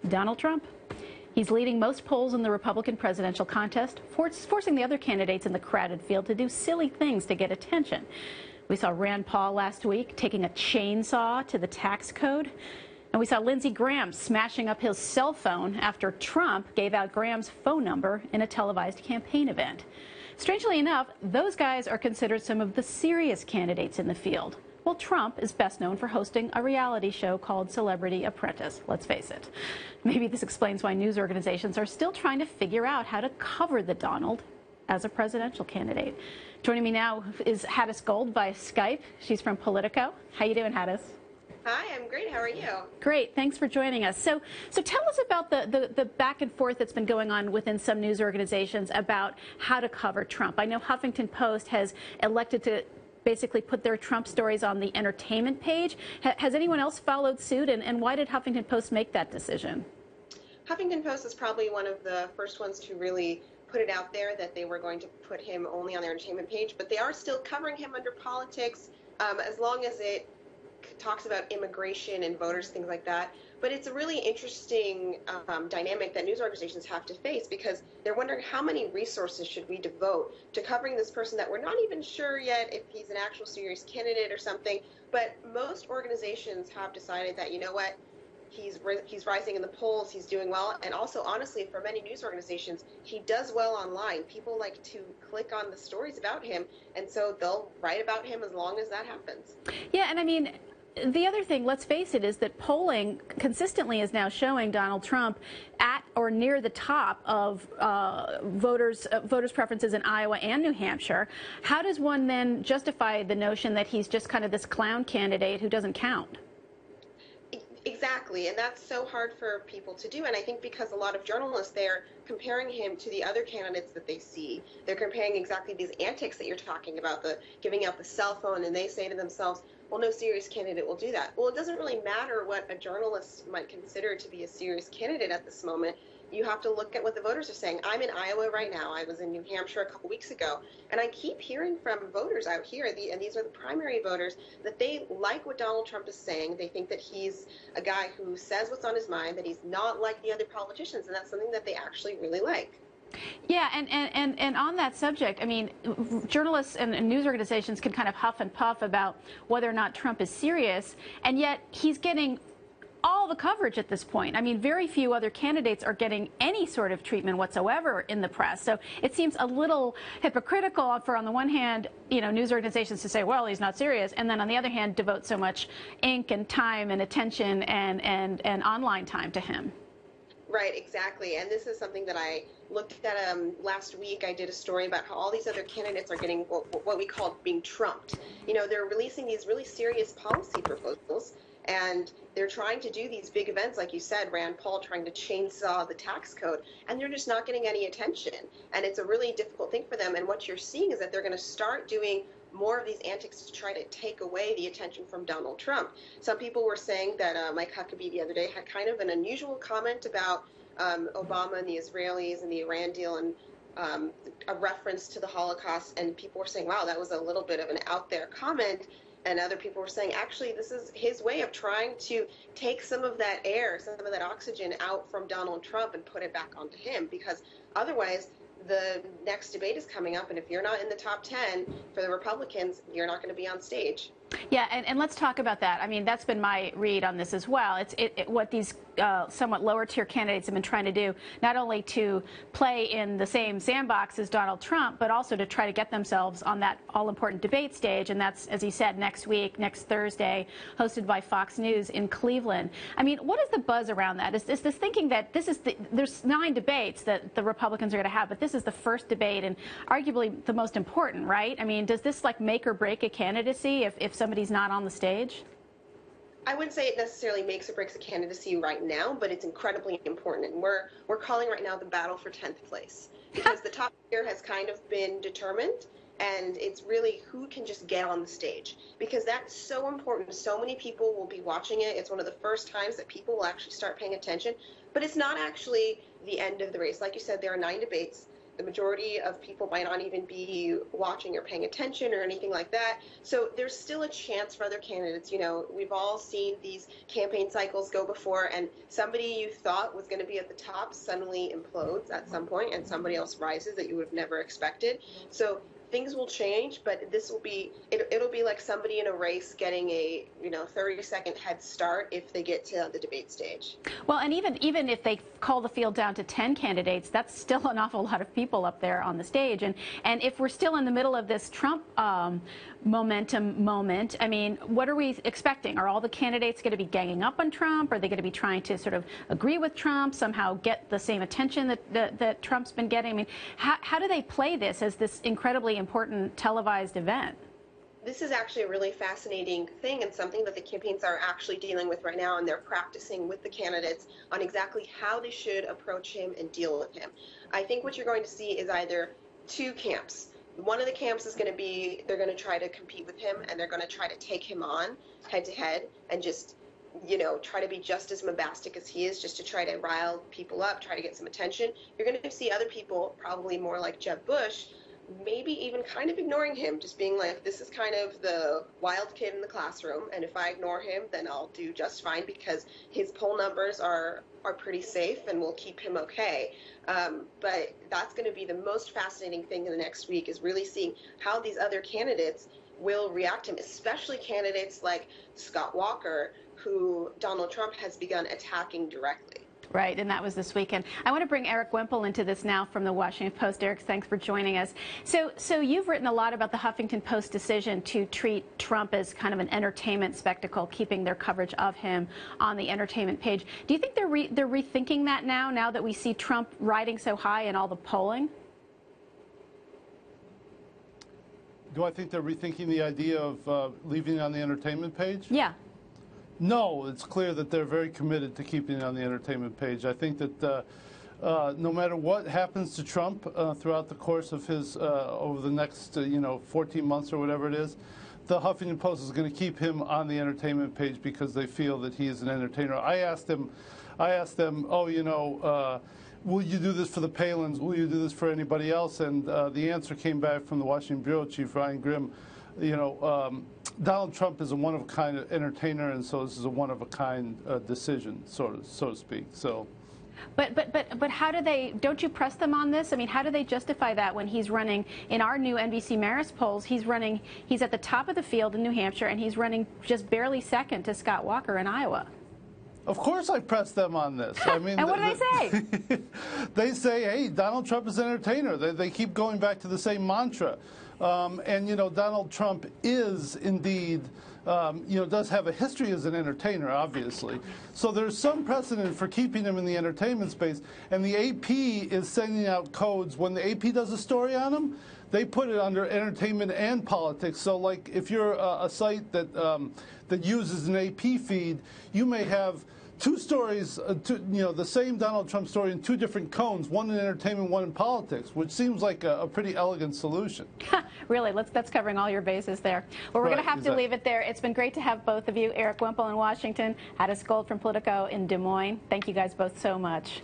Donald Trump. He's leading most polls in the Republican presidential contest, forcing the other candidates in the crowded field to do silly things to get attention. We saw Rand Paul last week taking a chainsaw to the tax code. And we saw Lindsey Graham smashing up his cell phone after Trump gave out Graham's phone number in a televised campaign event. Strangely enough, those guys are considered some of the serious candidates in the field. Well, Trump is best known for hosting a reality show called Celebrity Apprentice, let's face it. Maybe this explains why news organizations are still trying to figure out how to cover the Donald as a presidential candidate. Joining me now is Haddis Gold via Skype. She's from Politico. How you doing, Haddis? Hi, I'm great. How are you? Great. Thanks for joining us. So tell us about the back and forth that's been going on within some news organizations about how to cover Trump. I know Huffington Post has elected to basically put their Trump stories on the entertainment page. Has anyone else followed suit, and why did Huffington Post make that decision? Huffington Post is probably one of the first ones to really put it out there that they were going to put him only on their entertainment page, but they are still covering him under politics as long as it talks about immigration and voters, things like that. But it's a really interesting dynamic that news organizations have to face, because they're wondering how many resources should we devote to covering this person that we're not even sure yet if he's an actual serious candidate or something. But most organizations have decided that, you know what, he's rising in the polls, he's doing well, and also, honestly, for many news organizations, he does well online. People like to click on the stories about him, and so they'll write about him as long as that happens. Yeah, and I mean, the other thing, let's face it, is that polling consistently is now showing Donald Trump at or near the top of voters' preferences in Iowa and New Hampshire. How does one then justify the notion that he's just kind of this clown candidate who doesn't count? Exactly, and that's so hard for people to do, and I think because a lot of journalists, they're comparing him to the other candidates that they see. They're comparing exactly these antics that you're talking about, the giving out the cell phone, and they say to themselves, well, no serious candidate will do that. Well, it doesn't really matter what a journalist might consider to be a serious candidate at this moment. You have to look at what the voters are saying. I'm in Iowa right now. I was in New Hampshire a couple weeks ago, and I keep hearing from voters out here, and these are the primary voters, that they like what Donald Trump is saying. They think that he's a guy who says what's on his mind, that he's not like the other politicians, and that's something that they actually really like. Yeah, and on that subject, I mean, journalists and news organizations can kind of huff and puff about whether or not Trump is serious, and yet he's getting all the coverage at this point. I mean, very few other candidates are getting any sort of treatment whatsoever in the press. So it seems a little hypocritical for, on the one hand, you know, news organizations to say, well, he's not serious, and then on the other hand, devote so much ink and time and attention and online time to him. Right, exactly. And this is something that I looked at last week. I did a story about how all these other candidates are getting what we call being trumped. You know, they're releasing these really serious policy proposals, and they're trying to do these big events, like you said, Rand Paul trying to chainsaw the tax code, and they're just not getting any attention. And it's a really difficult thing for them. And what you're seeing is that they're going to start doing more of these antics to try to take away the attention from Donald Trump. Some people were saying that Mike Huckabee the other day had kind of an unusual comment about Obama and the Israelis and the Iran deal, and a reference to the Holocaust, and people were saying, wow, that was a little bit of an out there comment. And other people were saying, actually, this is his way of trying to take some of that air, some of that oxygen out from Donald Trump and put it back onto him, because otherwise the next debate is coming up, and if you're not in the top 10 for the Republicans, you're not going to be on stage. Yeah, and let's talk about that. I mean, that's been my read on this as well. It's what these somewhat lower tier candidates have been trying to do, not only to play in the same sandbox as Donald Trump, but also to try to get themselves on that all-important debate stage. And that's, as he said, next week, next Thursday, hosted by Fox News in Cleveland. I mean, what is the buzz around that? Is this thinking that this is there's 9 debates that the Republicans are going to have, but this is the first debate and arguably the most important, right? I mean, does this like make or break a candidacy if somebody's not on the stage? I wouldn't say it necessarily makes or breaks a candidacy right now, but it's incredibly important. And we're calling right now the battle for 10th place, because the top tier has kind of been determined, and it's really who can just get on the stage, because that's so important. So many people will be watching it. It's one of the first times that people will actually start paying attention, but it's not actually the end of the race. Like you said, there are 9 debates. the majority of people might not even be watching or paying attention or anything like that. So there's still a chance for other candidates. You know, we've all seen these campaign cycles go before, and somebody you thought was going to be at the top suddenly implodes at some point, and somebody else rises that you would have never expected. So things will change, but this will be it'll be like somebody in a race getting a 30-second head start if they get to the debate stage. Well, and even if they call the field down to 10 candidates, that's still an awful lot of people up there on the stage. And if we're still in the middle of this Trump momentum moment, I mean, what are we expecting? Are all the candidates going to be ganging up on Trump? Are they going to be trying to sort of agree with Trump, somehow get the same attention that Trump's been getting? I mean, how do they play this as this incredibly important televised event? This is actually a really fascinating thing, and something that the campaigns are actually dealing with right now, and they're practicing with the candidates on exactly how they should approach him and deal with him. I think what you're going to see is either two camps. One of the camps is going to be, they're going to try to compete with him, and they're going to try to take him on head to head and just, try to be just as bombastic as he is, just to try to rile people up, try to get some attention. You're going to see other people, probably more like Jeb Bush, maybe even kind of ignoring him, just being like, this is kind of the wild kid in the classroom, and if I ignore him, then I'll do just fine because his poll numbers are pretty safe and will keep him okay. But that's going to be the most fascinating thing in the next week, is really seeing how these other candidates will react to him, especially candidates like Scott Walker, who Donald Trump has begun attacking directly. Right, and that was this weekend. I want to bring Eric Wemple into this now from the Washington Post. Eric, thanks for joining us. So you've written a lot about the Huffington Post decision to treat Trump as kind of an entertainment spectacle, keeping their coverage of him on the entertainment page. Do you think they're rethinking that now that we see Trump riding so high in all the polling? Do I think they're rethinking the idea of leaving it on the entertainment page? Yeah. No, it's clear that they're very committed to keeping it on the entertainment page. I think that no matter what happens to Trump throughout the course of his over the next 14 months or whatever it is, the Huffington Post is going to keep him on the entertainment page because they feel that he is an entertainer. I asked them, oh, will you do this for the Palins? Will you do this for anybody else? And the answer came back from the Washington bureau chief, Ryan Grimm. Donald Trump is a one-of-a-kind entertainer, and so this is a one-of-a-kind decision, so to speak. So, but how do they? Don't you press them on this? I mean, how do they justify that when he's running in our new NBC Marist polls? He's at the top of the field in New Hampshire, and he's running just barely second to Scott Walker in Iowa. Of course I press them on this. I mean, and what do they say? They say, hey, Donald Trump is an entertainer. They keep going back to the same mantra. And, Donald Trump is indeed, does have a history as an entertainer, obviously. So there's some precedent for keeping him in the entertainment space. And the AP is sending out codes. When the AP does a story on him, they put it under entertainment and politics. So, like, if you're a site that that uses an AP feed, you may have two stories, the same Donald Trump story in two different cones, one in entertainment, one in politics, which seems like a pretty elegant solution. Really, that's covering all your bases there. Well, we're going to have to leave it there. It's been great to have both of you, Eric Wemple in Washington, Addis Gold from Politico in Des Moines. Thank you guys both so much.